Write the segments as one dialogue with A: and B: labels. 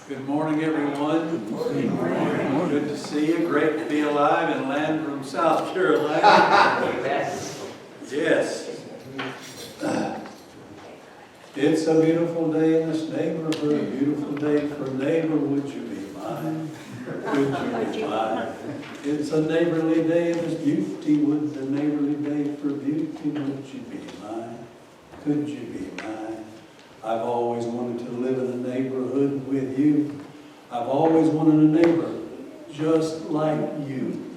A: Good morning, everyone. Good morning. Good to see you. Great to be alive and land from South Carolina. Yes. It's a beautiful day in this neighborhood, a beautiful day for a neighbor. Would you be mine? Would you be mine? It's a neighborly day in this beauty. Would the neighborly day for beauty? Would you be mine? Could you be mine? I've always wanted to live in a neighborhood with you. I've always wanted a neighbor just like you.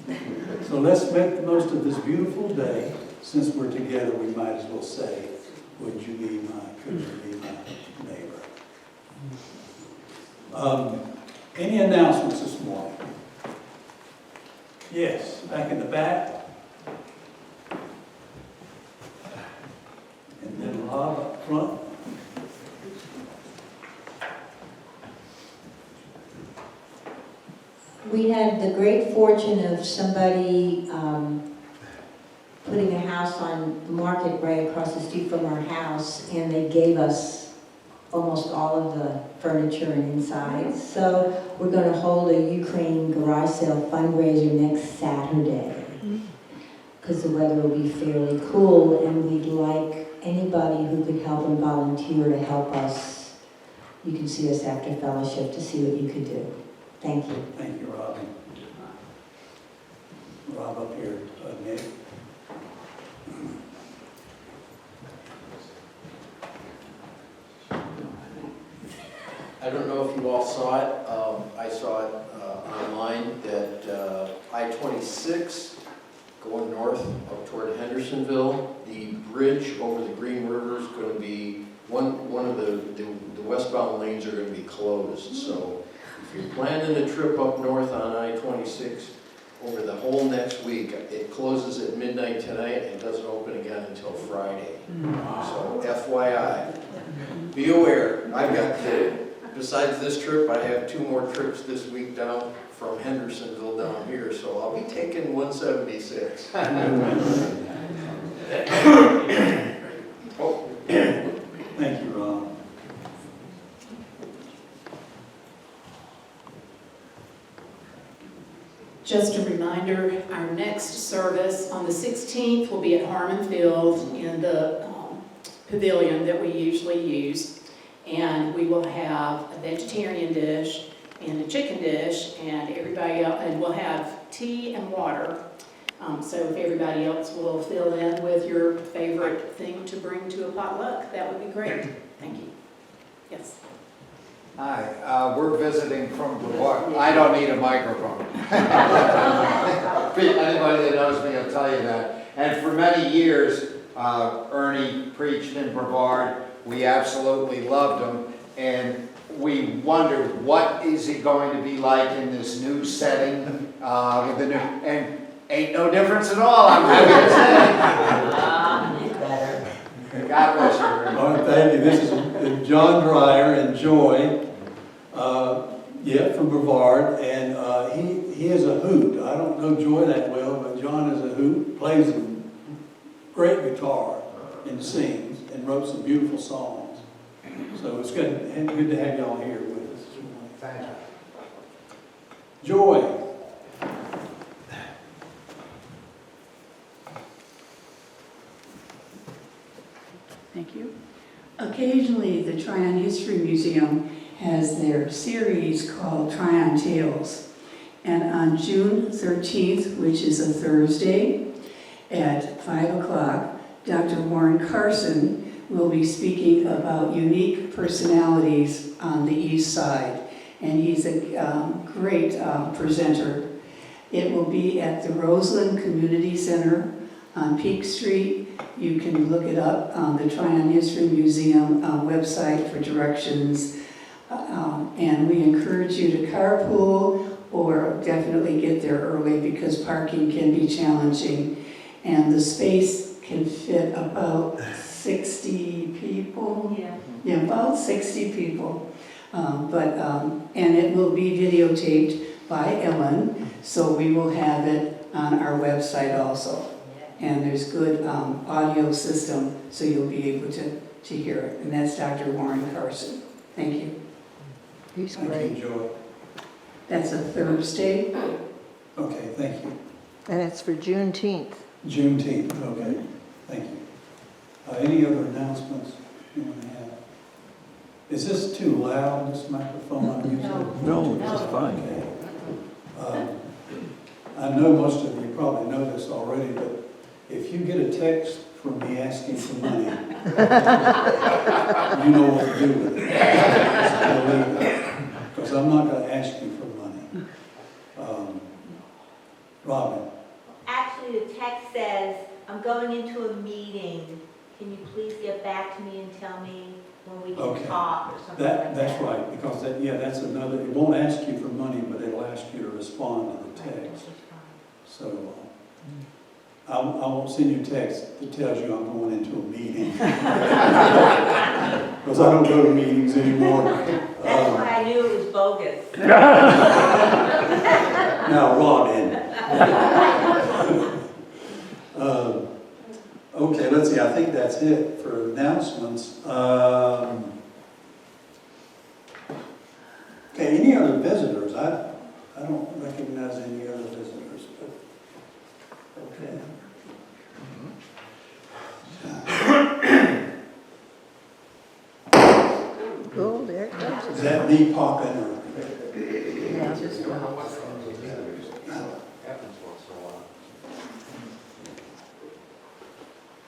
A: So let's make the most of this beautiful day. Since we're together, we might as well say, would you be mine? Could you be my neighbor? Any announcements this morning? Yes, back in the back. And then Rob up front.
B: We had the great fortune of somebody putting a house on the market right across the street from our house, and they gave us almost all of the furniture and inside. So we're going to hold a Ukraine garage sale fundraiser next Saturday because the weather will be fairly cool, and we'd like anybody who could help and volunteer to help us. You can see us after fellowship to see what you could do. Thank you.
A: Thank you, Rob. Rob up here, Nick.
C: I don't know if you all saw it. I saw it online that I-26 going north up toward Hendersonville, the bridge over the Green River is going to be, one of the westbound lanes are going to be closed. So if you're planning a trip up north on I-26 over the whole next week, it closes at midnight tonight and doesn't open again until Friday. So FYI, be aware. I've got, besides this trip, I have 2 more trips this week down from Hendersonville down here, so I'll be taking 176. Oh.
A: Thank you, Rob.
D: Just a reminder, our next service on the 16th will be at Harmon Field in the pavilion that we usually use. And we will have a vegetarian dish and a chicken dish, and everybody else, and we'll have tea and water. So if everybody else will fill in with your favorite thing to bring to a potluck, that would be great. Thank you. Yes.
E: Hi, we're visiting from Brevard. I don't need a microphone. Anybody that knows me will tell you that. And for many years, Ernie preached in Brevard. We absolutely loved him. And we wondered, what is it going to be like in this new setting? With the new, and ain't no difference at all, I'm happy to say. God bless you, Ernie.
A: Oh, thank you. This is John Dreyer and Joy, from Brevard, and he is a hoot. I don't know Joy that well, but John is a hoot, plays a great guitar and sings, and wrote some beautiful songs. So it's good to have y'all here with us.
E: Thank you.
A: Joy.
F: Thank you. Occasionally, the Tryon History Museum has their series called Tryon Tales. And on June 13th, which is a Thursday, at 5 o'clock, Dr. Warren Carson will be speaking about unique personalities on the East Side. And he's a great presenter. It will be at the Roseland Community Center on Peak Street. You can look it up on the Tryon History Museum website for directions. And we encourage you to carpool or definitely get there early because parking can be challenging. And the space can fit about 60 people. Yeah, about 60 people. And it will be videotaped by Ellen, so we will have it on our website also. And there's good audio system, so you'll be able to hear it. And that's Dr. Warren Carson. Thank you.
G: He's
A: Thank
G: great.
A: you, Joy.
F: That's a Thursday.
A: Okay, thank you.
G: And it's for Juneteenth.
A: Juneteenth, okay, thank you. Any other announcements you want to have? Is this too loud, this microphone I'm using?
H: No, it's fine.
A: Okay. I know most of you probably know this already, but if you get a text from me asking for money, you know what to do with it. Because I'm not going to ask you for money. Robin?
B: Actually, the text says, I'm going into a meeting. Can you please get back to me and tell me when we
A: Okay.
B: can talk or something like that?
A: That's right, because that's another, it won't ask you for money, but it'll ask you to respond to the text. So I won't send you a text that tells you I'm going into a meeting. Because I don't go to meetings anymore.
B: That's why I knew it was bogus.
A: Now, Robin. Okay, let's see, I think that's it for announcements. Okay, any other visitors? I don't recognize any other visitors, but, okay.
G: Oh, there it goes.
A: Is that me popping or?
G: Yeah, just go.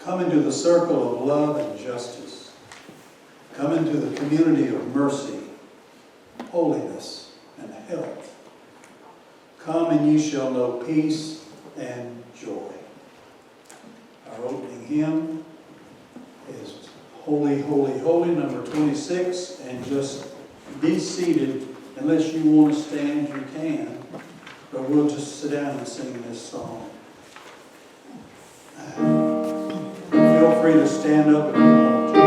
A: Come into the circle of love and justice. Come into the community of mercy, holiness, and health. Come and ye shall know peace and joy. Our opening hymn is Holy, Holy, Holy, number 26, and just be seated. Unless you want to stand, you can, but we'll just sit down and sing this song. Feel free to stand up if you want to.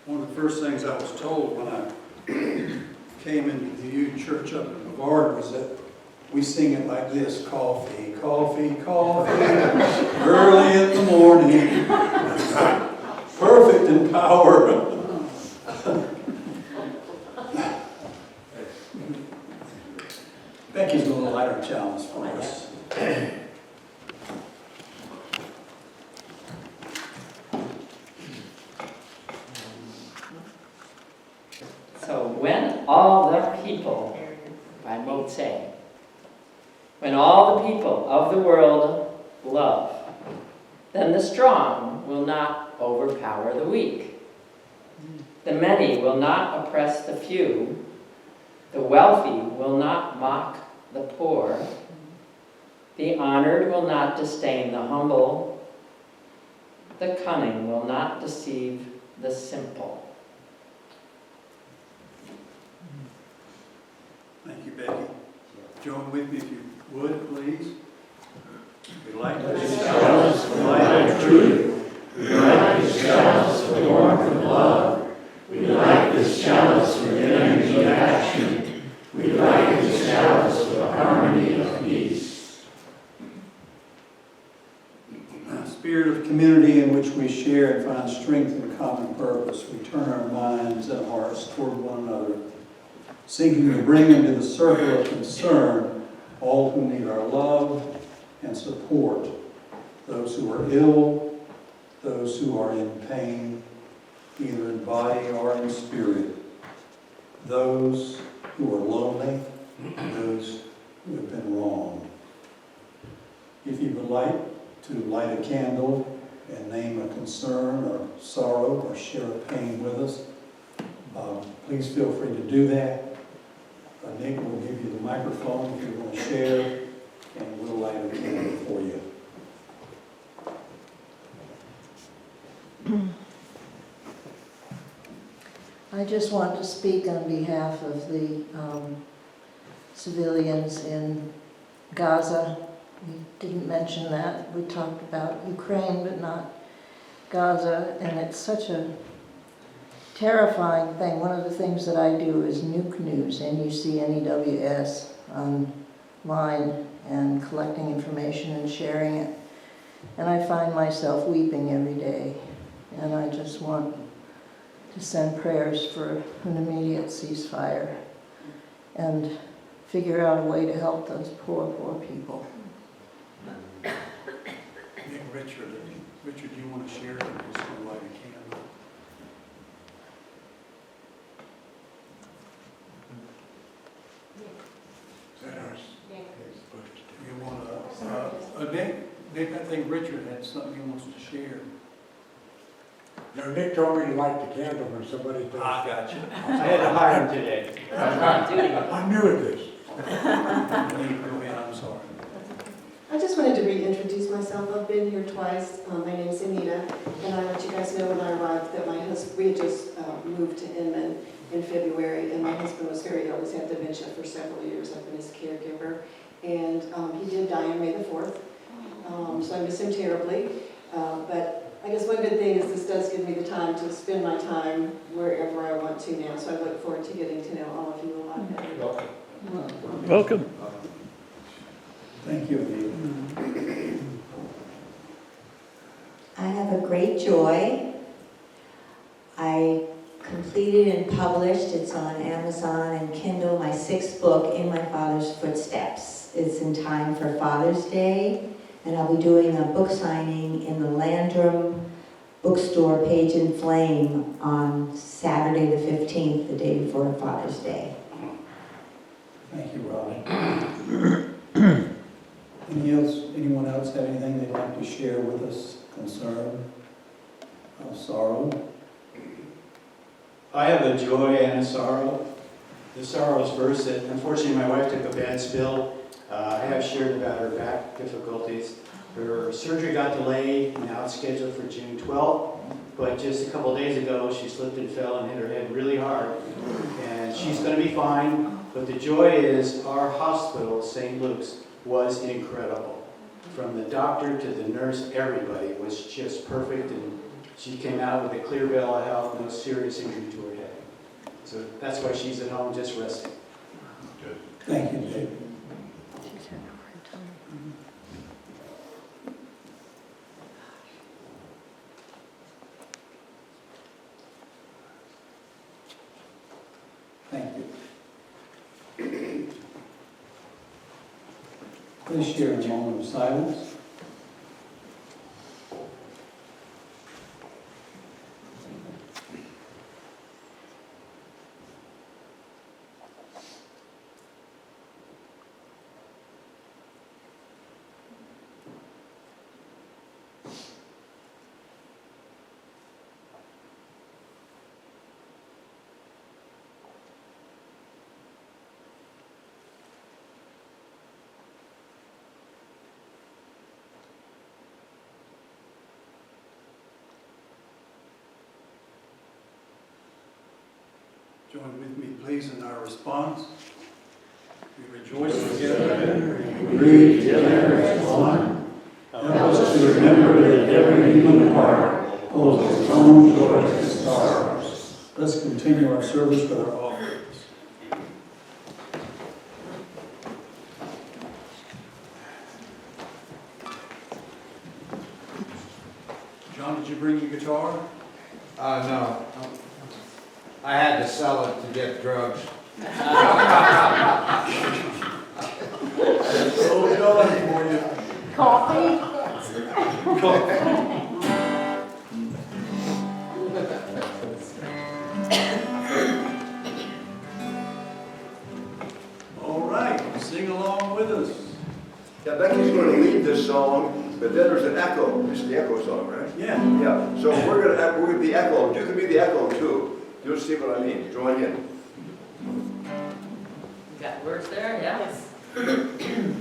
A: One of the first things I was told when I came into the U Church up in Brevard was that we sing it like this: coffee, coffee, coffee, early in the morning, perfect in power. Becky's a little lighter challenge for us.
H: So when all the people, I won't say, when all the people of the world love, then the strong will not overpower the weak. The many will not oppress the few. The wealthy will not mock the poor. The honored will not disdain the humble. The cunning will not deceive the simple.
A: Thank you, Becky. Join with me if you would, please. We light this chalice with the light of truth. We light this chalice with the warmth of love. We light this chalice with the energy of action. We light this chalice with the harmony of peace. A spirit of community in which we share and find strength in common purpose. We turn our minds and hearts toward one another, seeking to bring into the circle of concern all who need our love and support, those who are ill, those who are in pain, either in body or in spirit, those who are lonely, those who have been wronged. If you would like to light a candle and name a concern or sorrow or share a pain with us, please feel free to do that. Nick will give you the microphone if you want to share, and we'll light a candle for you.
G: I just want to speak on behalf of the civilians in Gaza. We didn't mention that. We talked about Ukraine, but not Gaza, and it's such a terrifying thing. One of the things that I do is Nuke News, N-U-C-N-E-W-S, online, and collecting information and sharing it. And I find myself weeping every day. And I just want to send prayers for an immediate ceasefire and figure out a way to help those poor, poor people.
A: Richard, do you want to share? I'm just going to light a candle. Is that ours? You want to, Nick, I think Richard had something he wants to share.
I: No, Nick told me to light the candle when somebody does.
A: I got you.
I: I had to hire him today. I'm new at this.
A: Go ahead, I'm sorry.
J: I just wanted to reintroduce myself. I've been here twice. My name's Anita, and I let you guys know when I arrived that my husband, we had just moved to Inman in February, and my husband was very ill. He's had dementia for several years. I've been his caregiver, and he did die on May the 4th, so I miss him terribly. But I guess one good thing is this does give me the time to spend my time wherever I want to now, so I look forward to getting to know all of you a lot better.
A: Welcome. Thank you, Anita.
B: I have a great joy. I completed and published, it's on Amazon and Kindle, my 6th book, In My Father's Footsteps. It's in time for Father's Day, and I'll be doing a book signing in the Landrum bookstore, Page and Flame, on Saturday the 15th, the day before Father's Day.
A: Thank you, Robin. Anyone else have anything they'd like to share with us, concern, sorrow?
K: I have a joy and a sorrow. The sorrow is first that unfortunately my wife took a bad spill. I have shared about her back difficulties. Her surgery got delayed, now it's scheduled for June 12th, but just a couple of days ago she slipped and fell and hit her head really hard. And she's going to be fine, but the joy is our hospital, St. Luke's, was incredible. From the doctor to the nurse, everybody was just perfect, and she came out with a clear bill of health, no serious injury to her head. So that's why she's at home just resting.
A: Good. Thank you, David. Thank you. Please share a moment of silence. Join with me, please, in our response. We rejoice together, we grieve together as one. Help us to remember that every human heart holds its own joys and sorrows. Let's continue our service with our offerings. John, did you bring your guitar?
E: No. I had to sell it to get drugs.
A: Oh, John, for you.
H: Coffee?
A: All right, sing along with us.
L: Yeah, Becky's going to lead this song, but then there's an echo. It's the echo song, right?
A: Yeah.
L: Yeah. So we're gonna be echoed. You can be the echo too. You'll see what I mean. Join in.
H: You got words there, yeah?
D: Yes.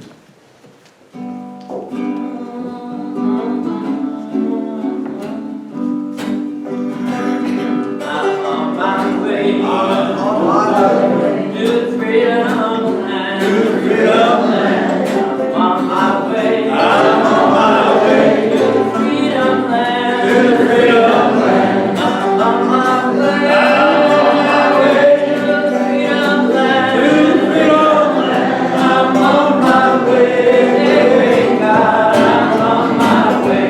H: I'm on my way.
A: I'm on my way
H: To freedom land.
A: to freedom land.
H: I'm on my way.
A: I'm on my way
H: To freedom land.
A: to freedom land.
H: I'm on my way.
A: I'm on my way
H: To freedom land.
A: to freedom land.
H: I'm on my way. God, I'm on my way.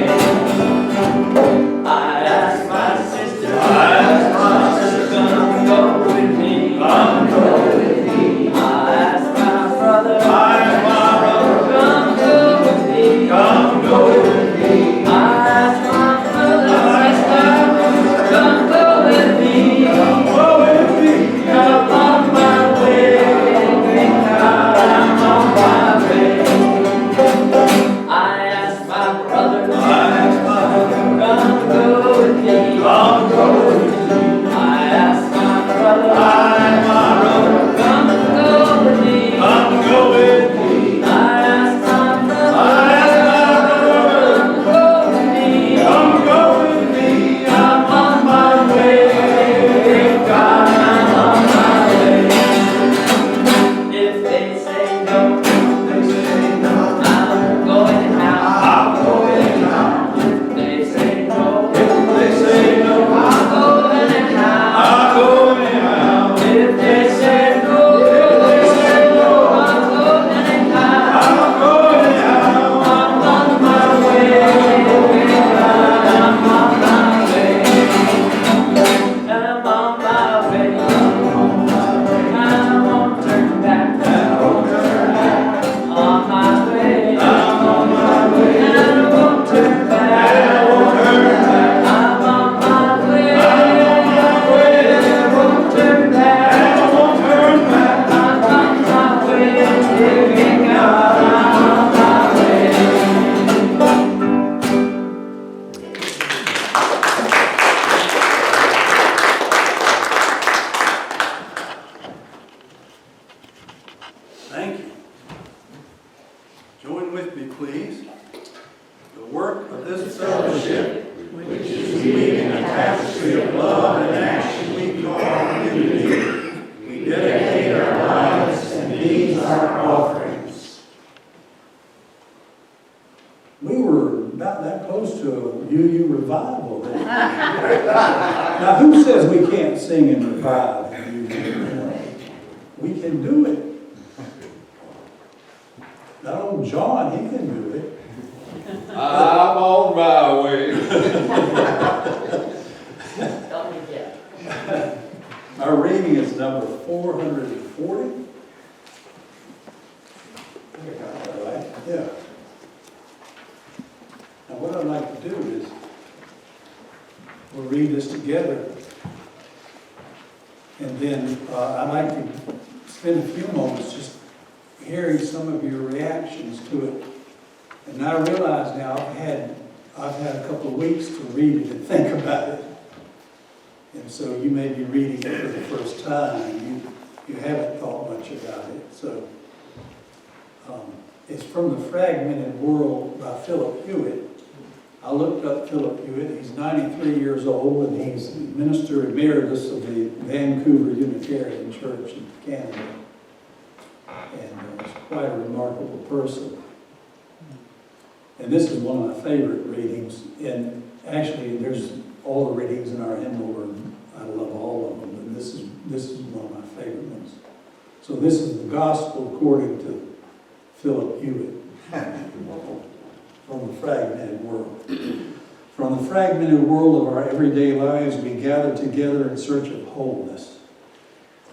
H: I asked my sister.
A: I asked my sister,
H: Come go with me.
A: come go with me.
H: I asked my brother.
A: I asked my brother,
H: Come go with me.
A: come go with me.
H: I asked my brother and sister. Come go with me.
A: Come go with me.
H: I'm on my way. Great God, I'm on my way. I asked my brother.
A: I asked my brother,
H: Come go with me.
A: come go with me.
H: I asked my brother.
A: I asked my brother,
H: Come go with me.
A: come go with me.
H: I asked my brother.
A: I asked my brother,
H: Come go with me.
A: come go with me.
H: I'm on my way. God, I'm on my way. If they say no, I'm going now.
A: I'm going now.
H: If they say no,
A: If they say no,
H: I'm going now.
A: I'm going now.
H: If they say no, I'm going now.
A: I'm going now.
H: I'm on my way. God, I'm on my way. I'm on my way. I won't turn back. On my way.
A: I'm on my way.
H: I won't turn back.
A: I won't turn back.
H: I'm on my way.
A: I'm on my way.
H: I won't turn back.
A: I won't turn back.
H: I'm on my way. Dear God, I'm on my way.
A: Thank you. Join with me, please. The work of this fellowship, which is weaving a tapestry of love and action we call unity. We dedicate our lives and these our offerings. We were about that close to a UU revival then. Now, who says we can't sing and revive? We can do it. That old John, he can do it.
E: I'm on my way.
H: Don't forget.
A: Our reading is number 440. All right, yeah. Now what I'd like to do is, we'll read this together. And then I'd like to spend a few moments just hearing some of your reactions to it. And I realize now I've had a couple of weeks to read it and think about it. And so you may be reading it for the first time. You haven't thought much about it. So it's from The Fragmented World by Philip Hewitt. I looked up Philip Hewitt. He's 93 years old, and he's minister emeritus of the Vancouver Unitarian Church in Canada. And he's quite a remarkable person. And this is one of my favorite readings. And actually, there's all the readings in our hymnal, I love all of them, but this is one of my favorite ones. So this is the gospel according to Philip Hewitt. From the fragmented world. From the fragmented world of our everyday lives, we gather together in search of wholeness.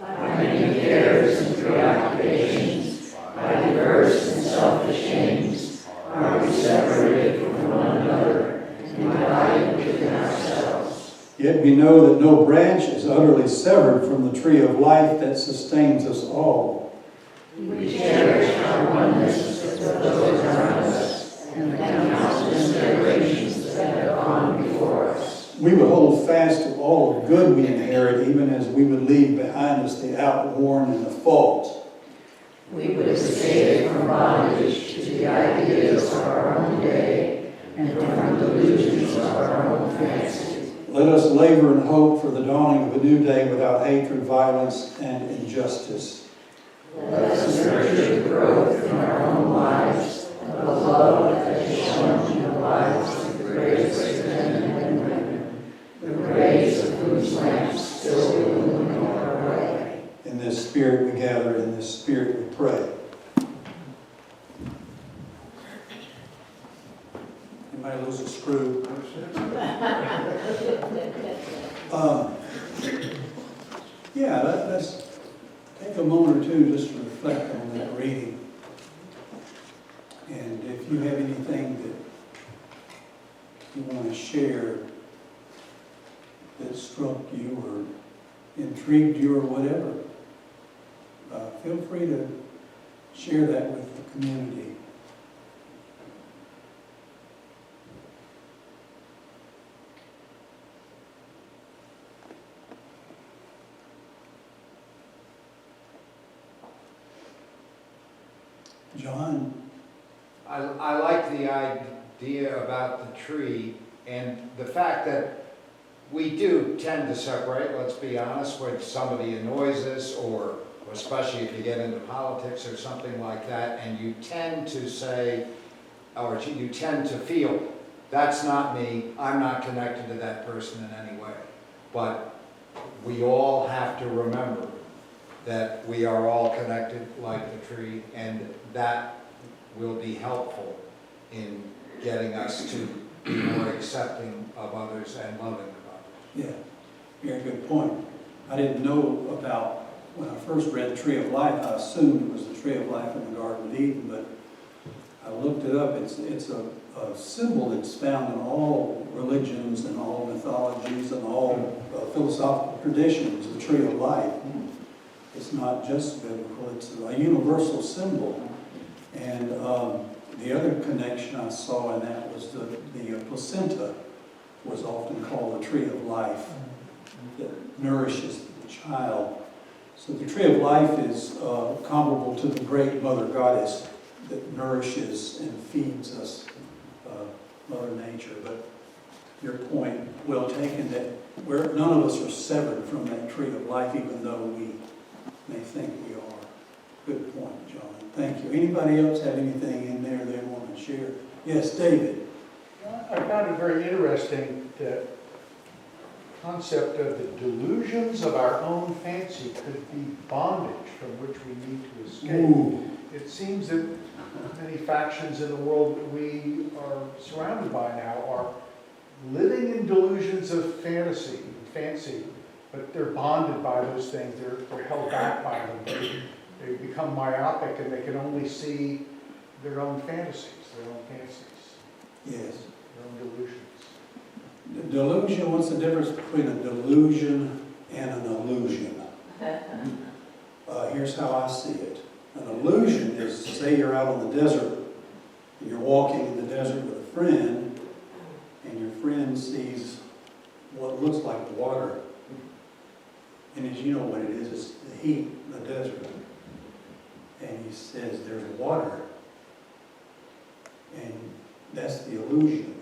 H: By many cares and preoccupations, by diverse and selfish aims, are we separated from one another and divided within ourselves.
A: Yet we know that no branch is utterly severed from the tree of life that sustains us all.
H: We cherish our oneness with those around us and the countless generations that have gone before us.
A: We would hold fast to all the good we inherit, even as we would leave behind us the outworn and the fault.
H: We would escape from bondage to the ideas of our own day and from delusions of our own fancy.
A: Let us labor and hope for the dawning of a new day without hatred, violence, and injustice.
H: Let us nurture the growth in our own lives of the love that is shown in the lives of the greatest men and women, the rays of whose lamps still illumine our way.
A: In this spirit we gather, in this spirit we pray. Anybody lose a screw? Yeah, let's take a moment or two just to reflect on that reading. And if you have anything that you want to share that struck you or intrigued you or whatever, feel free to share that with the community. John?
E: I like the idea about the tree and the fact that we do tend to separate, let's be honest, when somebody annoys us or especially if you get into politics or something like that, and you tend to say, or you tend to feel, that's not me, I'm not connected to that person in any way. But we all have to remember that we are all connected like the tree, and that will be helpful in getting us to be more accepting of others and loving of others.
A: Yeah, very good point. I didn't know about, when I first read Tree of Life, I assumed it was the Tree of Life in the Garden of Eden, but I looked it up. It's a symbol that's found in all religions and all mythologies and all philosophical traditions, the Tree of Life. It's not just biblical, it's a universal symbol. And the other connection I saw in that was the placenta was often called the tree of life that nourishes the child. So the tree of life is comparable to the great mother goddess that nourishes and feeds us, Mother Nature. But your point, well taken, that none of us are severed from that tree of life, even though we may think we are. Good point, John. Thank you. Anybody else have anything in there they want to share? Yes, David.
M: I found it very interesting that concept of the delusions of our own fancy could be bondage from which we need to escape.
A: Ooh.
M: It seems that many factions in the world that we are surrounded by now are living in delusions of fancy, but they're bonded by those things. They're held back by them. They become myopic and they can only see their own fantasies, their own fancies.
A: Yes.
M: Their own delusions.
A: The delusion, what's the difference between a delusion and an illusion? Here's how I see it. An illusion is, say you're out on the desert, and you're walking in the desert with a friend, and your friend sees what looks like water. And as you know what it is, it's the heat in the desert. And he says, there's water. And that's the illusion.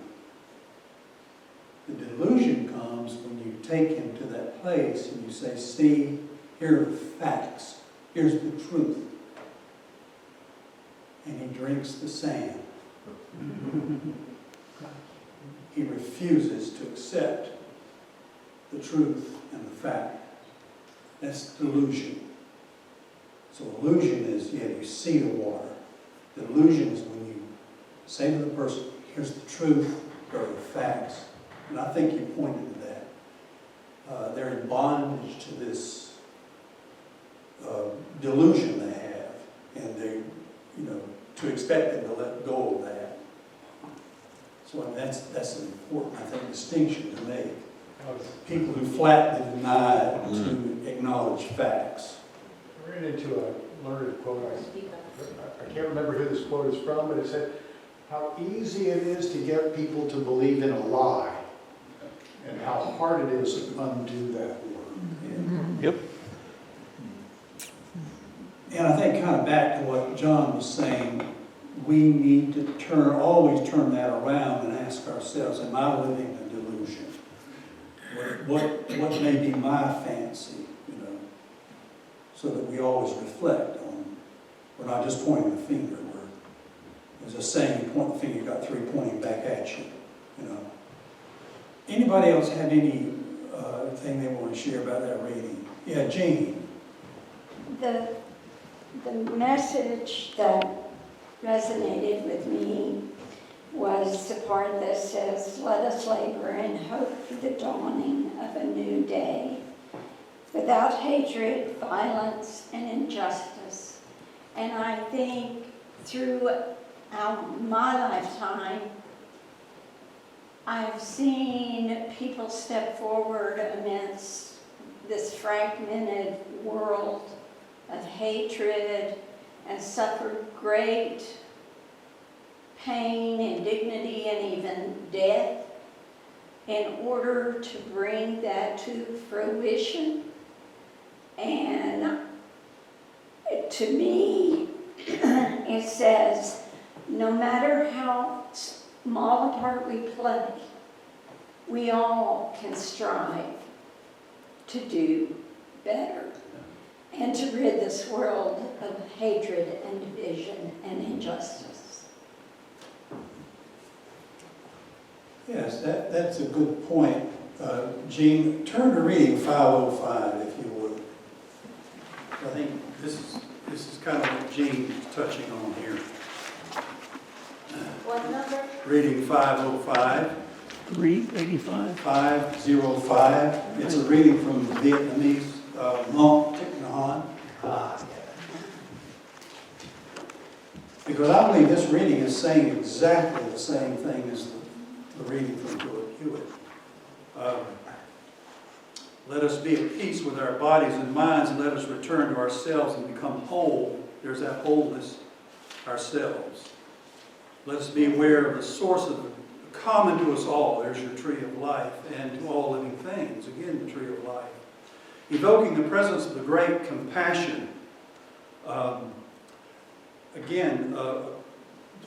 A: take him to that place and you say, see, here are the facts, here's the truth. And he drinks the sand. He refuses to accept the truth and the fact. That's delusion. So illusion is, yeah, you see the water. Delusion is when you say to the person, here's the truth, here are the facts. And I think you pointed to that. They're in bondage to this delusion they have. And they, to expect them to let go of that. So that's an important, I think, distinction to make. People who flatly deny to acknowledge facts.
M: I ran into a learned quote. I can't remember who this quote is from, but it said, how easy it is to get people to believe in a lie, and how hard it is to undo that work.
A: Yep. And I think kind of back to what John was saying, we need to always turn that around and ask ourselves, am I living a delusion? What may be my fancy, so that we always reflect on, we're not just pointing the finger, there's a saying, you point the finger, you've got three pointing back at you, Anybody else have any thing they want to share about that reading? Yeah, Jean.
N: The message that resonated with me was the part that says, let us labor in hope for the dawning of a new day, without hatred, violence, and injustice. And I think through my lifetime, I've seen people step forward amidst this fragmented world of hatred and suffered great pain, indignity, and even death in order to bring that to fruition. And to me, it says, no matter how small a part we play, we all can strive to do better and to rid this world of hatred and division and injustice.
A: Yes, that's a good point. Jean, turn to reading 505, if you would. I think this is kind of what Jean is touching on here.
N: What number?
A: Reading 505.
O: Read 85.
A: 505. It's a reading from Vietnamese monk Thich Nhat Hanh. Because I believe this reading is saying exactly the same thing as the reading from George Hewitt. Let us be at peace with our bodies and minds, and let us return to ourselves and become whole. There's that wholeness ourselves. Let us be aware of the source of common to us all. There's your tree of life, and to all living things. Again, the tree of life. Evoking the presence of the great compassion.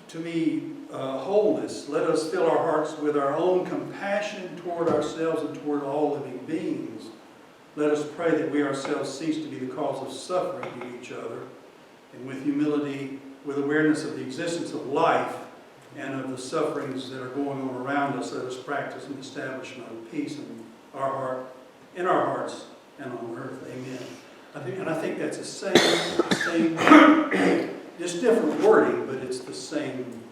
A: To me, wholeness. Let us fill our hearts with our own compassion toward ourselves and toward all living beings. Let us pray that we ourselves cease to be the cause of suffering to each other, and with humility, with awareness of the existence of life and of the sufferings that are going on around us, let us practice an establishment of peace in our hearts and on earth. Amen. I think that's the same, just different wording, but it's the same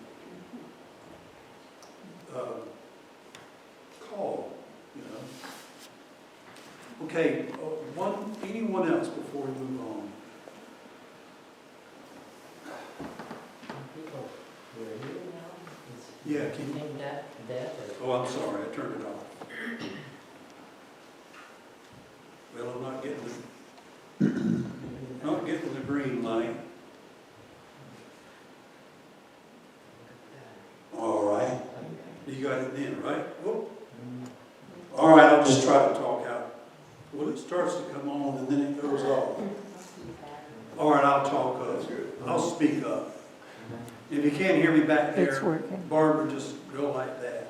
A: call, Okay, anyone else before we move on? Yeah, can you? Oh, I'm sorry, I turned it off. Well, I'm not getting the green light. All right. You got it then, right? Whoop. All right, I'll just try to talk out. Well, it starts to come on and then it goes off. All right, I'll talk up. I'll speak up. If you can't hear me back there, Barbara, just go like that.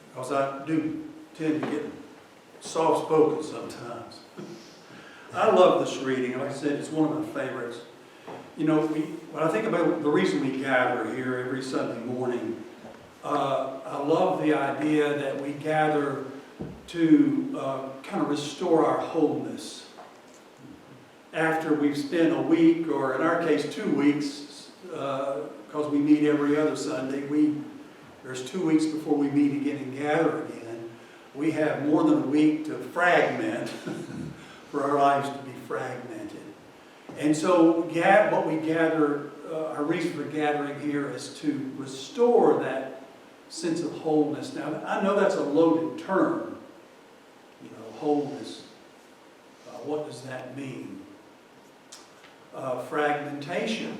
A: Because I do tend to get soft-spoken sometimes. I love this reading. Like I said, it's one of my favorites. You know, when I think about the reason we gather here every Sunday morning, I love the idea that we gather to kind of restore our wholeness. After we've spent a week, or in our case 2 weeks, because we meet every other Sunday, there's 2 weeks before we meet again and gather again. We have more than a week to fragment for our lives to be fragmented. And so what we gather, our reason for gathering here is to restore that sense of wholeness. Now, I know that's a loaded term, you know, wholeness. What does that mean? Fragmentation.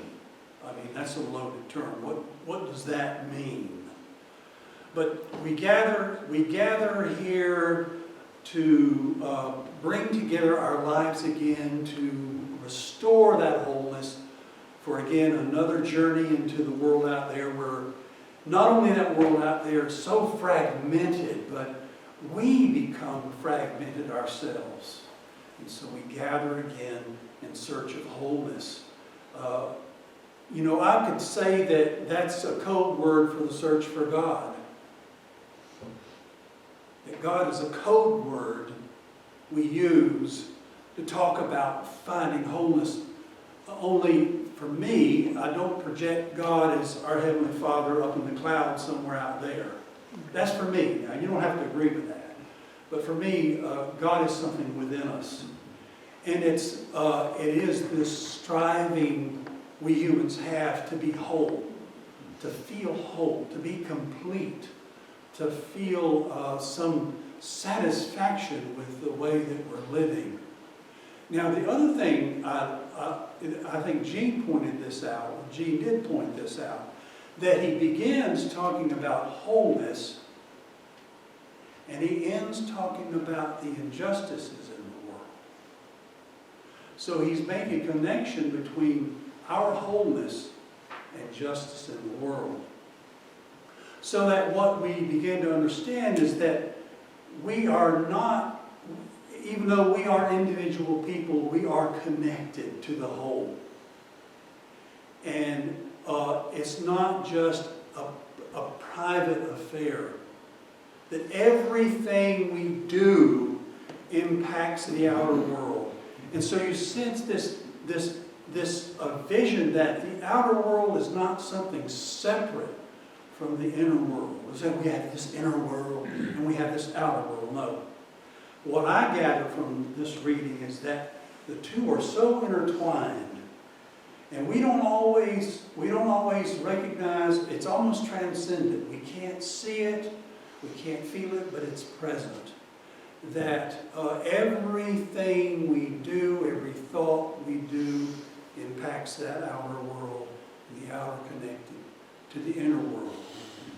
A: I mean, that's a loaded term. What does that mean? But we gather here to bring together our lives again, to restore that wholeness for, again, another journey into the world out there where not only that world out there is so fragmented, but we become fragmented ourselves. And so we gather again in search of wholeness. You know, I could say that that's a code word for the search for God. That God is a code word we use to talk about finding wholeness. Only for me, I don't project God as our Heavenly Father up in the clouds somewhere out there. That's for me. Now, you don't have to agree with that. But for me, God is something within us. And it is this striving we humans have to be whole, to feel whole, to be complete, to feel some satisfaction with the way that we're living. Now, the other thing, I think Gene pointed this out, Gene did point this out, that he begins talking about wholeness, and he ends talking about the injustices in the world. So he's making a connection between our wholeness and justice in the world. So that what we begin to understand is that we are not, even though we are individual people, we are connected to the whole. And it's not just a private affair. That everything we do impacts the outer world. And so you sense this vision that the outer world is not something separate from the inner world. It's that we have this inner world and we have this outer world. No. What I gather from this reading is that the two are so intertwined, and we don't always recognize, it's almost transcendent. We can't see it, we can't feel it, but it's present. That everything we do, every thought we do, impacts that outer world, the outer connected to the inner world.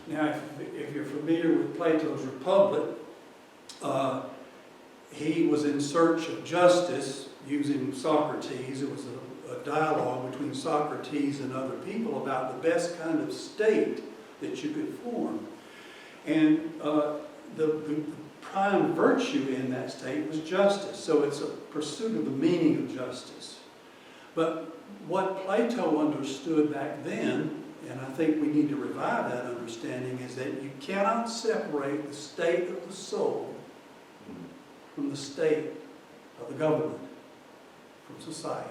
A: Now, if you're familiar with Plato's Republic, he was in search of justice using Socrates. It was a dialogue between Socrates and other people about the best kind of state that you could form. And the prime virtue in that state was justice. So it's a pursuit of the meaning of justice. But what Plato understood back then, and I think we need to revive that understanding, is that you cannot separate the state of the soul from the state of the government, from society.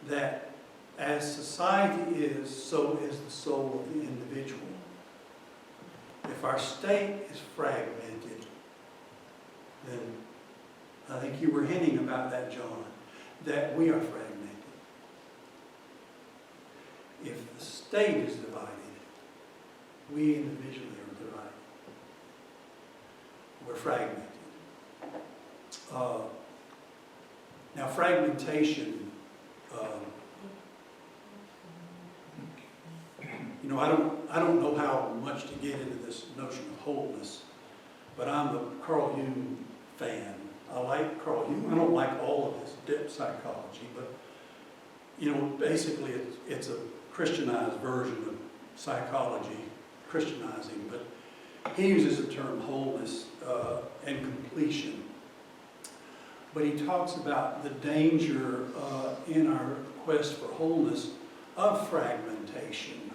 A: That as society is, so is the soul of the individual. If our state is fragmented, then I think you were hinting about that, John, that we are fragmented. If the state is divided, we individually are divided. We're fragmented. Now, fragmentation, you know, I don't know how much to get into this notion of wholeness, but I'm a Carl Jung fan. I like Carl Jung. I don't like all of his depth psychology, but, you know, basically it's a Christianized version of psychology, Christianizing, but he uses the term wholeness and completion. But he talks about the danger in our quest for wholeness of fragmentation.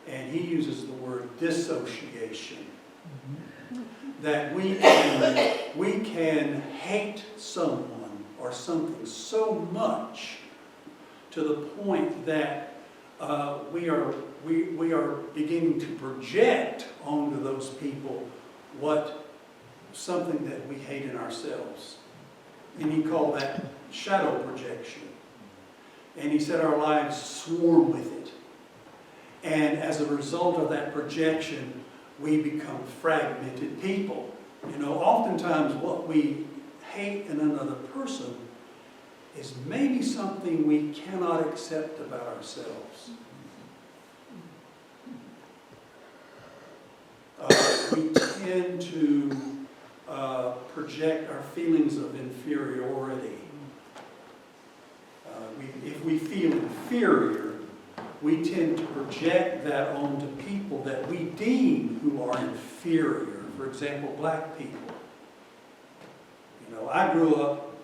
A: And he uses the word dissociation. That we can hate someone or something so much to the point that we are beginning to project onto those people something that we hate in ourselves. And he called that shadow projection. And he said our lives swarm with it. And as a result of that projection, we become fragmented people. You know, oftentimes what we hate in another person is maybe something we cannot accept about ourselves. We tend to project our feelings of inferiority. If we feel inferior, we tend to project that onto people that we deem who are inferior. For example, black people. You know, I grew up,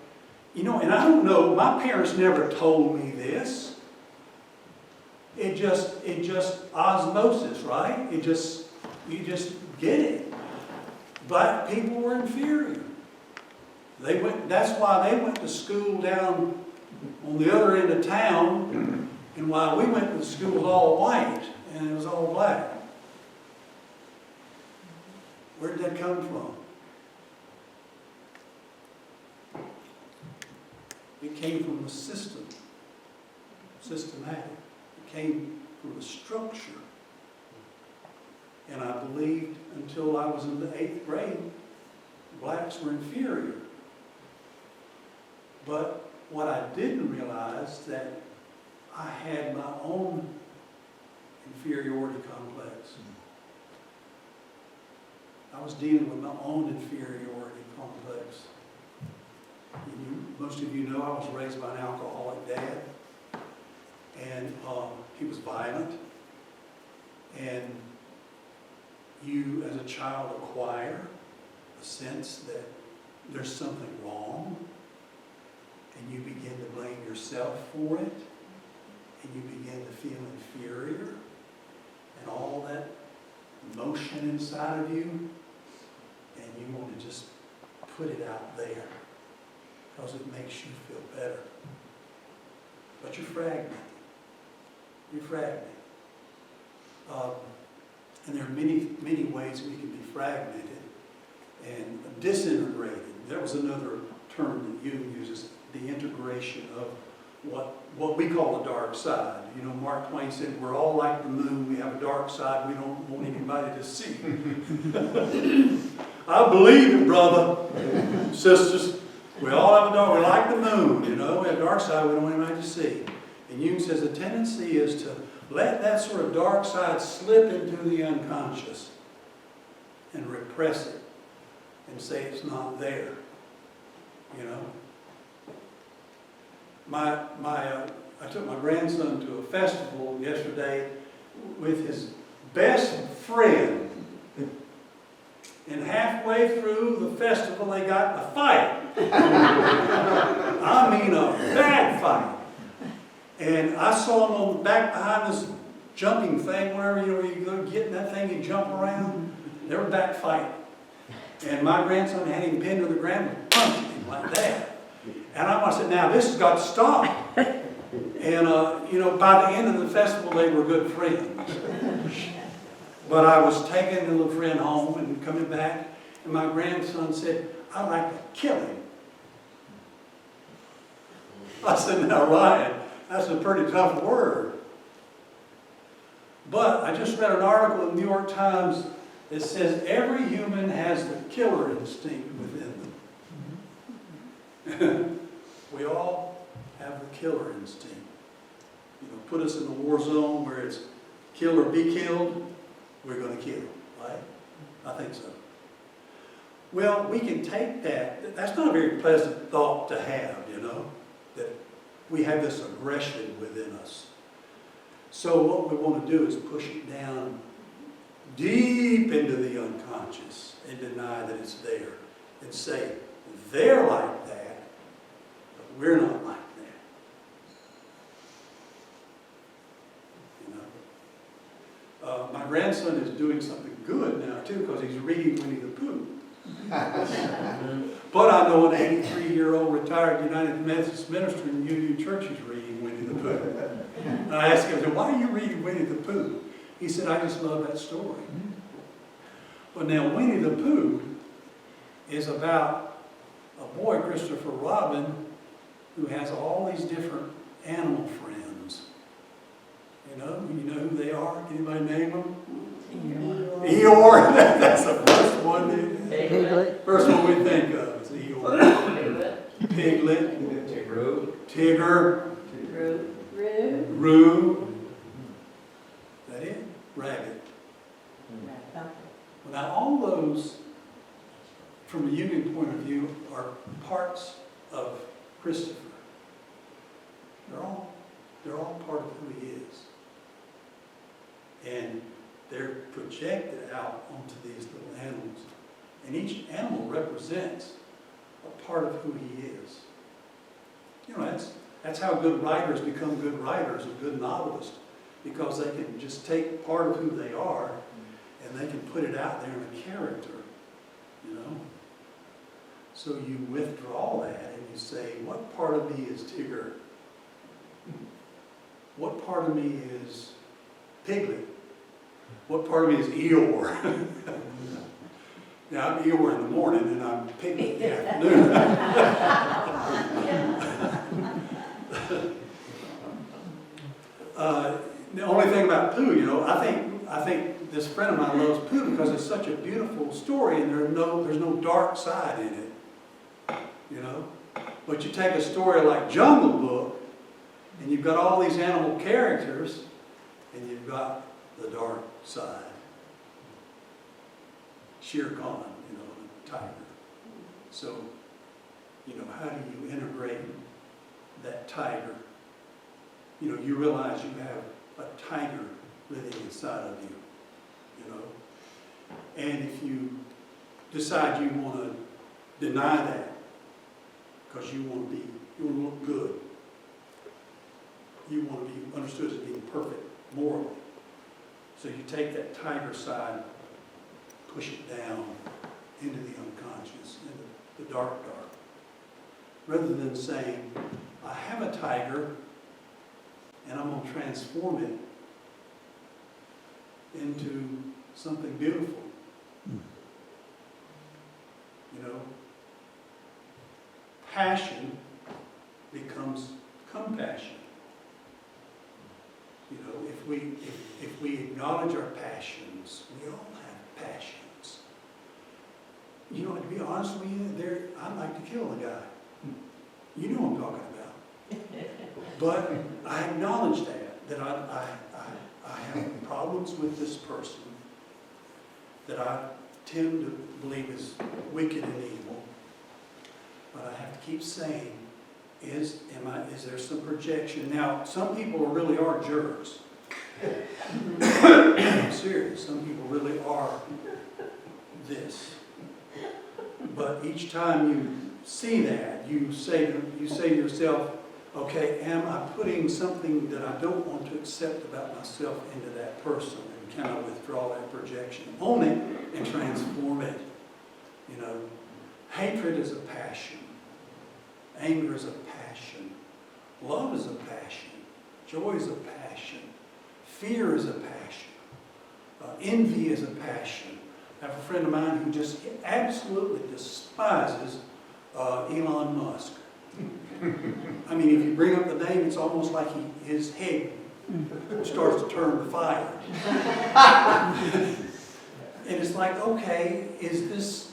A: and I don't know, my parents never told me this. It just osmosis, right? You just get it. Black people were inferior. That's why they went to school down on the other end of town, and while we went to school, it was all white and it was all black. Where did that come from? It came from the system, systematic. It came from the structure. And I believed until I was in the 8th grade, blacks were inferior. But what I didn't realize that I had my own inferiority complex. I was dealing with my own inferiority complex. Most of you know I was raised by an alcoholic dad, and he was violent. And you, as a child, acquire a sense that there's something wrong, and you begin to blame yourself for it, and you begin to feel inferior, and all that emotion inside of you, and you want to just put it out there because it makes you feel better. But you're fragmented. You're fragmented. And there are many, many ways we can be fragmented and disintegrated. That was another term that Jung uses, the integration of what we call the dark side. You know, Mark Twain said, we're all like the moon. We have a dark side we don't want anybody to see. I believe it, brother, sisters. We all have a dark, we're like the moon, you know. We have a dark side we don't want anybody to see. And Jung says the tendency is to let that sort of dark side slip into the unconscious and repress it and say it's not there, you know. I took my grandson to a festival yesterday with his best friend. And halfway through the festival, they got in a fight. I mean a bad fight. And I saw them on the back behind this jumping thing, wherever you go get in that thing and jump around. They were back fighting. And my grandson had him pinned to the ground and punched him like that. And I said, now this has got to stop. And, by the end of the festival, they were good friends. But I was taking the little friend home and coming back, and my grandson said, I'd like to kill him. I said, now Ryan, that's a pretty tough word. But I just read an article in the New York Times that says every human has the killer instinct within them. We all have the killer instinct. You know, put us in a war zone where it's kill or be killed, we're going to kill, right? I think so. Well, we can take that. That's not a very pleasant thought to have, you know, that we have this aggression within us. So what we want to do is push it down deep into the unconscious and deny that it's there and say, they're like that, but we're not like that. You know? My grandson is doing something good now too, because he's reading Winnie the Pooh. But I know an 83-year-old retired United Methodist minister in UU Church is reading Winnie the Pooh. And I asked him, I said, why are you reading Winnie the Pooh? He said, I just love that story. Well, now, Winnie the Pooh is about a boy, Christopher Robin, who has all these different animal friends. You know who they are? Can anybody name them? Eeyore. That's the first one.
G: Piglet.
A: First one we think of is Eeyore. Piglet. Tigger. Roo. That it? Rabbit. Well, now all those, from a Jungian point of view, are parts of Christopher. They're all part of who he is. And they're projected out onto these little animals. And each animal represents a part of who he is. You know, that's how good writers become good writers and good novelists, because they can just take part of who they are and they can put it out there in a character, you know. So you withdraw that and you say, what part of me is Tigger? What part of me is Piglet? What part of me is Eeyore? Now, I'm Eeyore in the morning and I'm Piglet in the afternoon. The only thing about Pooh, you know, I think this friend of mine loves Pooh because it's such a beautiful story and there's no dark side in it, you know. But you take a story like Jungle Book and you've got all these animal characters and you've got the dark side. Shere Khan, you know, the tiger. So, you know, how do you integrate that tiger? You know, you realize you have a tiger living inside of you, you know. And if you decide you want to deny that because you want to look good, you want to be understood as being perfect morally. So you take that tiger side, push it down into the unconscious, into the dark. Rather than saying, I have a tiger and I'm going to transform it into something beautiful. You know, passion becomes compassion. You know, if we acknowledge our passions, we all have passions. You know, to be honest with you, I'd like to kill the guy. You know what I'm talking about. But I acknowledge that I have problems with this person that I tend to believe is wicked and evil. But I have to keep saying, is there some projection? Now, some people really are jerks. I'm serious. Some people really are this. But each time you see that, you say to yourself, okay, am I putting something that I don't want to accept about myself into that person? And can I withdraw that projection, own it, and transform it? You know, hatred is a passion. Anger is a passion. Love is a passion. Joy is a passion. Fear is a passion. Envy is a passion. I have a friend of mine who just absolutely despises Elon Musk. I mean, if you bring up the name, it's almost like his head starts to turn to fire. And it's like, okay, is this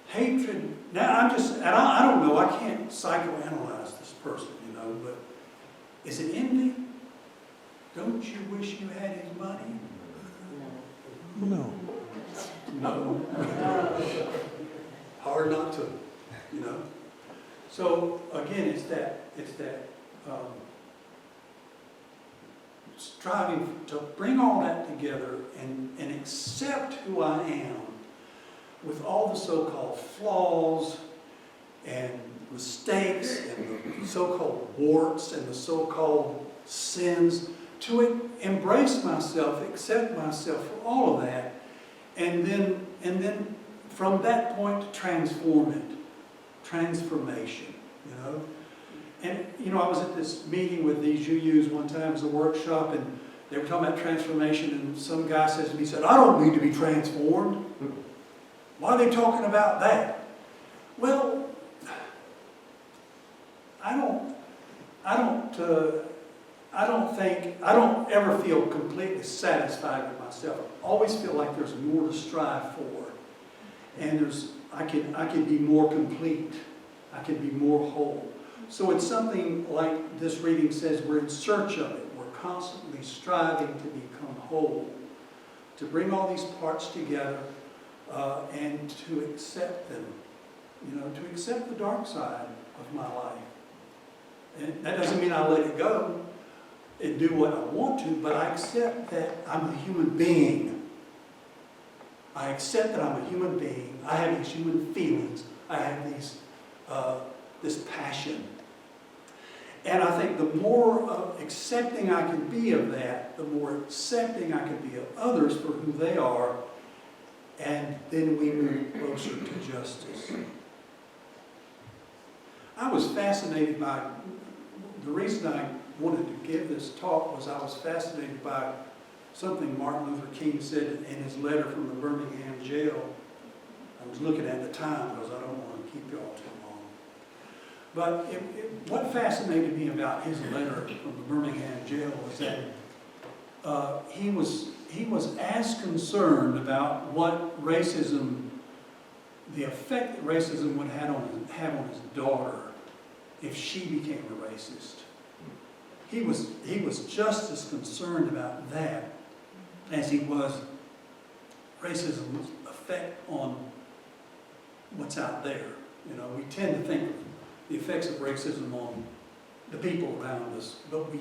A: hatred? Now, I don't know, I can't psychoanalyze this person, you know, but is it envy? Don't you wish you had his money?
O: No.
A: No. Hard not to, you know. So again, it's that striving to bring all that together and accept who I am with all the so-called flaws and mistakes and the so-called warts and the so-called sins, to embrace myself, accept myself for all of that, and then from that point transform it. Transformation, you know. And, you know, I was at this meeting with these UUs one time as a workshop, and they were talking about transformation, and some guy says to me, he said, I don't need to be transformed. Why are they talking about that? Well, I don't ever feel completely satisfied with myself. I always feel like there's more to strive for. And I can be more complete. I can be more whole. So it's something like this reading says, we're in search of it. We're constantly striving to become whole, to bring all these parts together and to accept them, you know, to accept the dark side of my life. And that doesn't mean I let it go and do what I want to, but I accept that I'm a human being. I accept that I'm a human being. I have these human feelings. I have this passion. And I think the more accepting I can be of that, the more accepting I can be of others for who they are, and then we move closer to justice. I was fascinated by, the reason I wanted to give this talk was I was fascinated by something Martin Luther King said in his letter from the Birmingham jail. I was looking at the time because I don't want to keep you all too long. But what fascinated me about his letter from the Birmingham jail was that he was as concerned about what racism, the effect that racism would have on his daughter if she became a racist. He was just as concerned about that as he was racism's effect on what's out there. You know, we tend to think of the effects of racism on the people around us, but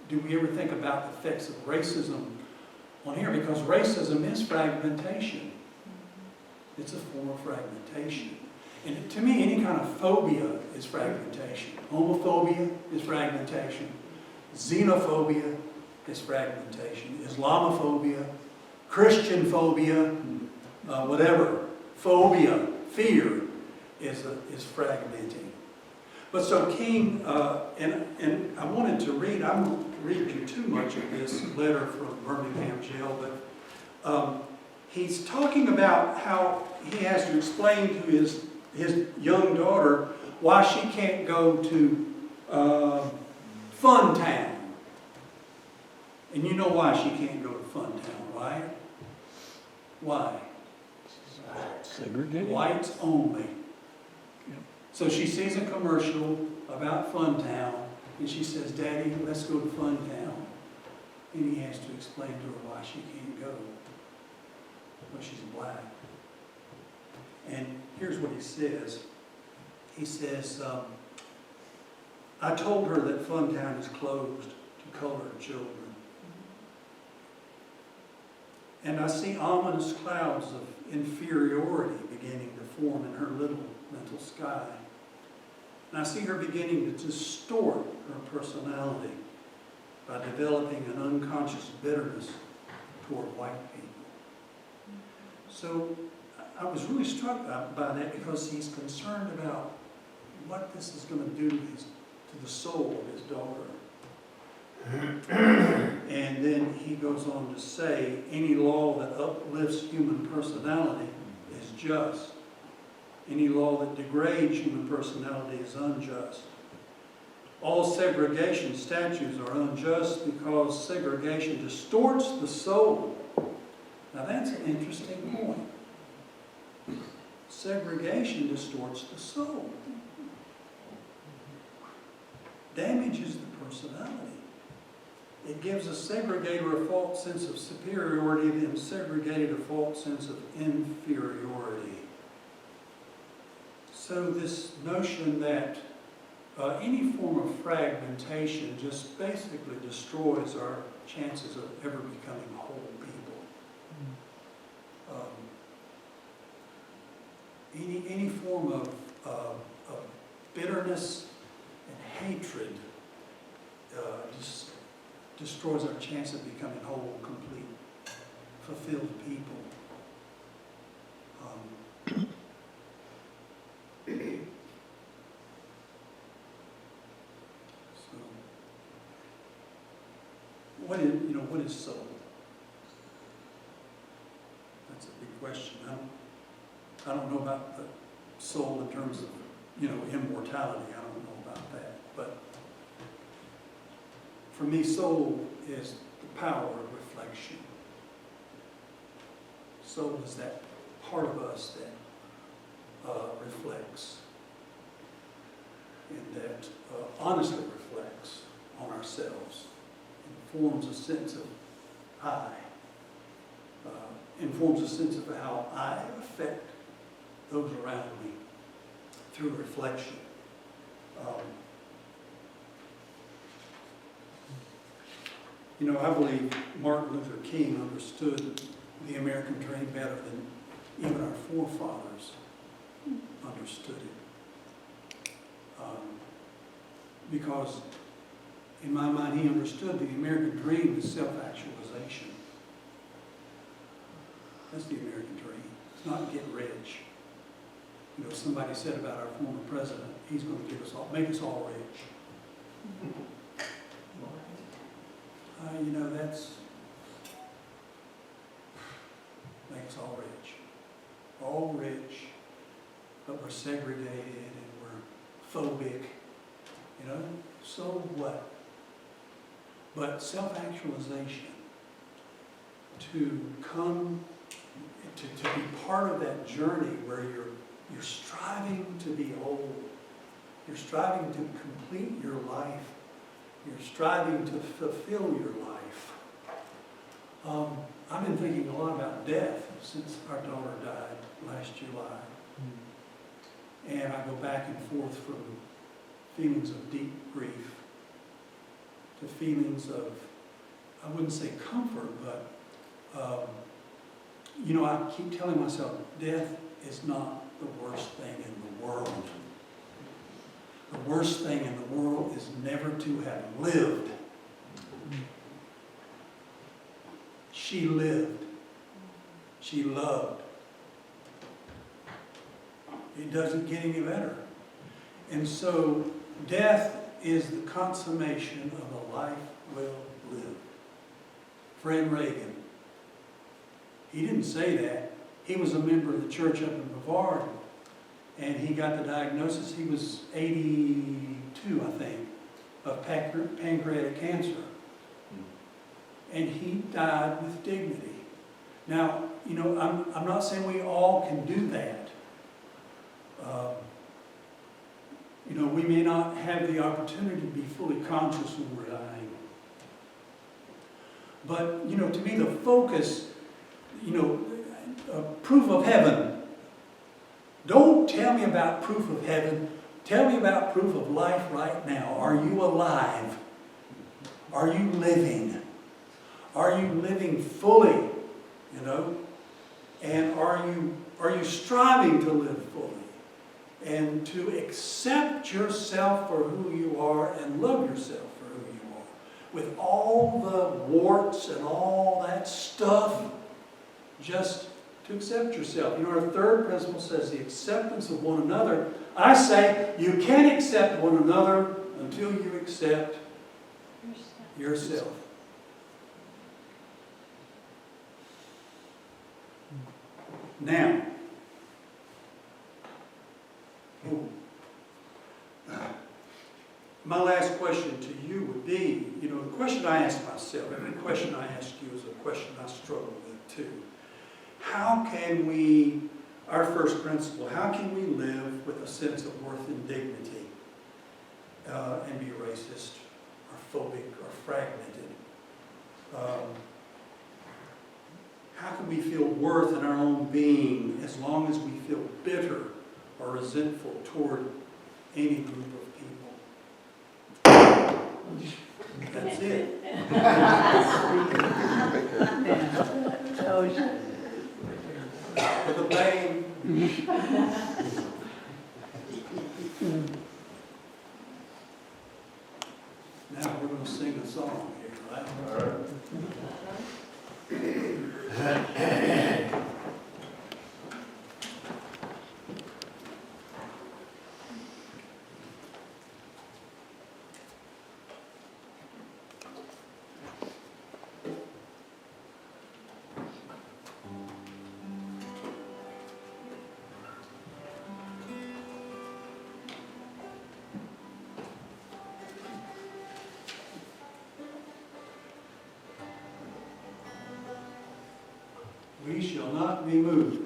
A: do we ever think about the effects of racism on here? Because racism is fragmentation. It's a form of fragmentation. And to me, any kind of phobia is fragmentation. Homophobia is fragmentation. Xenophobia is fragmentation. Islamophobia, Christian phobia, whatever. Phobia, fear, is fragmenting. But so King, and I wanted to read, I won't read you too much of this letter from Birmingham jail, but he's talking about how he has to explain to his young daughter why she can't go to Fun Town. And you know why she can't go to Fun Town, right? Why?
O: Segregated.
A: Whites only. So she sees a commercial about Fun Town, and she says, Daddy, let's go to Fun Town. And he has to explain to her why she can't go. Well, she's black. And here's what he says. He says, I told her that Fun Town is closed to colored children. And I see ominous clouds of inferiority beginning to form in her little mental sky. And I see her beginning to distort her personality by developing an unconscious bitterness toward white people. So I was really struck by that because he's concerned about what this is going to do to the soul of his daughter. And then he goes on to say, any law that uplifts human personality is just. Any law that degrades human personality is unjust. All segregation statutes are unjust because segregation distorts the soul. Now that's an interesting point. Segregation distorts the soul. Damages the personality. It gives a segregator a false sense of superiority and segregated a false sense of inferiority. So this notion that Any form of fragmentation just basically destroys our chances of ever becoming whole people. Any form of bitterness and hatred just destroys our chance of becoming whole, complete, fulfilled people. So, what is soul? That's a big question. I don't know about the soul in terms of, immortality. I don't know about that. But for me, soul is the power of reflection. Soul is that part of us that reflects and that honestly reflects on ourselves, informs a sense of I, informs a sense of how I affect those around me through reflection. I believe Martin Luther King understood the American dream better than even our forefathers understood it. Because in my mind, he understood the American dream is self-actualization. That's the American dream. It's not get rich. Somebody said about our former president, he's going to make us all rich. That's make us all rich, but we're segregated and we're phobic. So what? But self-actualization, to be part of that journey where you're striving to be whole, you're striving to complete your life, you're striving to fulfill your life. I've been thinking a lot about death since our daughter died last July. And I go back and forth from feelings of deep grief to feelings of, I wouldn't say comfort, but, I keep telling myself, death is not the worst thing in the world. The worst thing in the world is never to have lived. She lived. She loved. It doesn't get any better. And so death is the consummation of a life well lived. Fred Reagan, he didn't say that. He was a member of the church up in Brevard, and he got the diagnosis. He was 82, I think, of pancreatic cancer. And he died with dignity. Now, I'm not saying we all can do that. We may not have the opportunity to be fully conscious when we're dying. But, to me, the focus, proof of heaven. Don't tell me about proof of heaven. Tell me about proof of life right now. Are you alive? Are you living? Are you living fully? And are you striving to live fully? And to accept yourself for who you are and love yourself for who you are. With all the warts and all that stuff, just to accept yourself. Our third principle says the acceptance of one another. I say you can't accept one another until you accept yourself. Now, my last question to you would be, the question I ask myself, every question I ask you is a question I struggle with too. How can we, our first principle, how can we live with a sense of worth and dignity and be racist or phobic or fragmented? How can we feel worth in our own being as long as we feel bitter or resentful toward any group of people? With a bang. Now we're going to sing a song here, right?
L: All right.
A: We shall not be moved.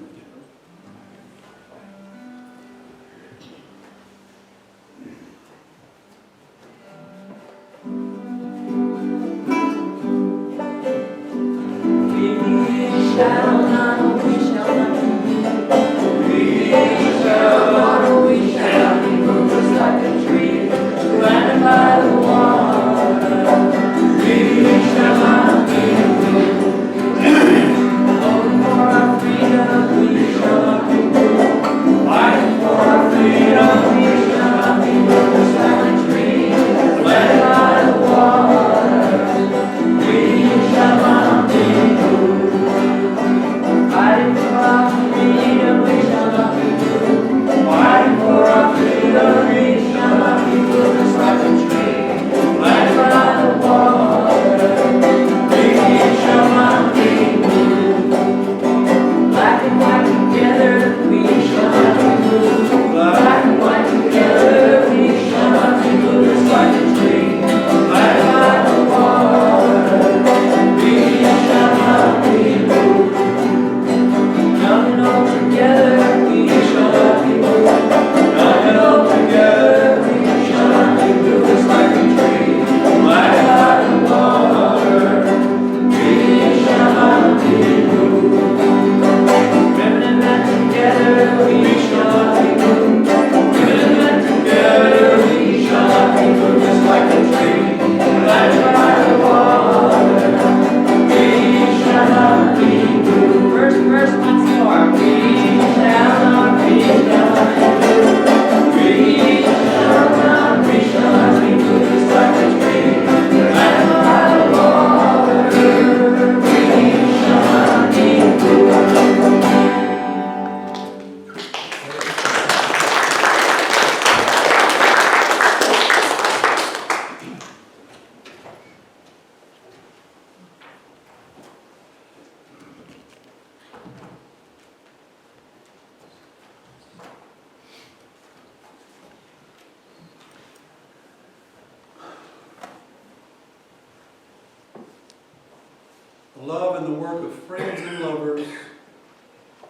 A: The love and the work of friends and lovers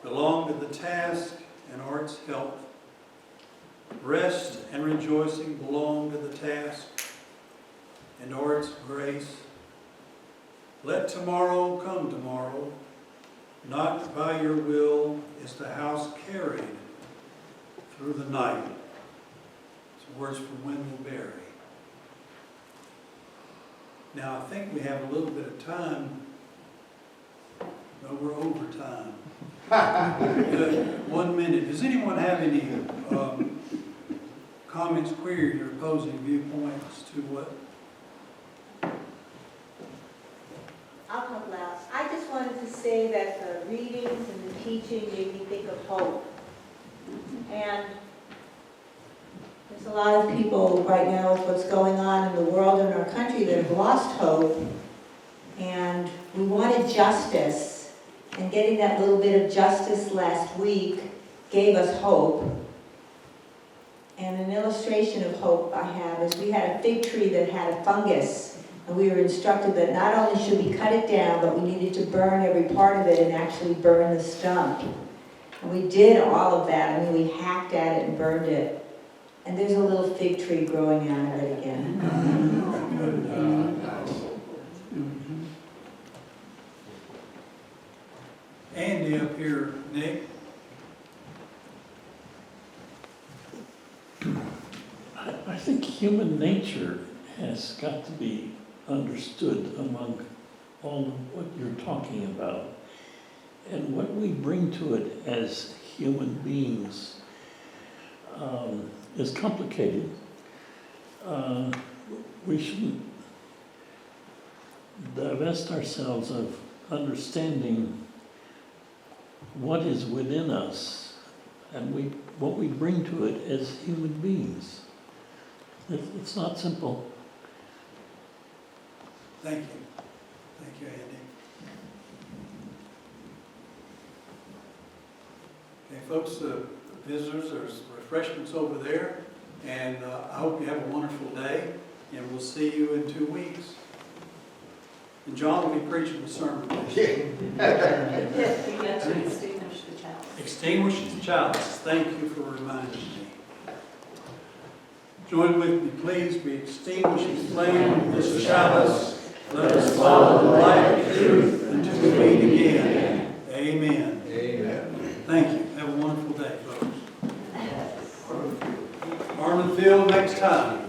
A: belong to the task and art's help. Rest and rejoicing belong to the task and art's grace. Let tomorrow come tomorrow. Not by your will is the house carried through the night. It's words from Wendell Berry. Now I think we have a little bit of time. No, we're over time. 1 minute. Does anyone have any comments, queries, or opposing viewpoints to what?
P: I'll talk loud. I just wanted to say that the readings and the teaching made me think of hope. And
B: There's a lot of people right now with what's going on in the world and our country that have lost hope. And we wanted justice. And getting that little bit of justice last week gave us hope. And an illustration of hope I have is we had a fig tree that had a fungus. And we were instructed that not only should we cut it down, but we needed to burn every part of it and actually burn the stump. And we did all of that. I mean, we hacked at it and burned it. And there's a little fig tree growing out of it again.
A: Andy up here, Nick.
O: I think human nature has got to be
A: understood among all of what you're talking about. And what we bring to it as human beings is complicated. We shouldn't divest ourselves of understanding what is within us and what we bring to it as human beings. It's not simple.
Q: Thank you. Thank you, Andy. Okay, folks, visitors, there's refreshments over there, and I hope you have a wonderful day, and we'll see you in 2 weeks. And John will be preaching the sermon.
D: Yes, we got to extinguish the chalice.
Q: Extinguish the chalice. Thank you for reminding me. Join with me, please. We extinguish the flame of this chalice. Let us follow the light of truth until we meet again. Amen. Amen. Thank you. Have a wonderful day, folks. Harmon Field next time.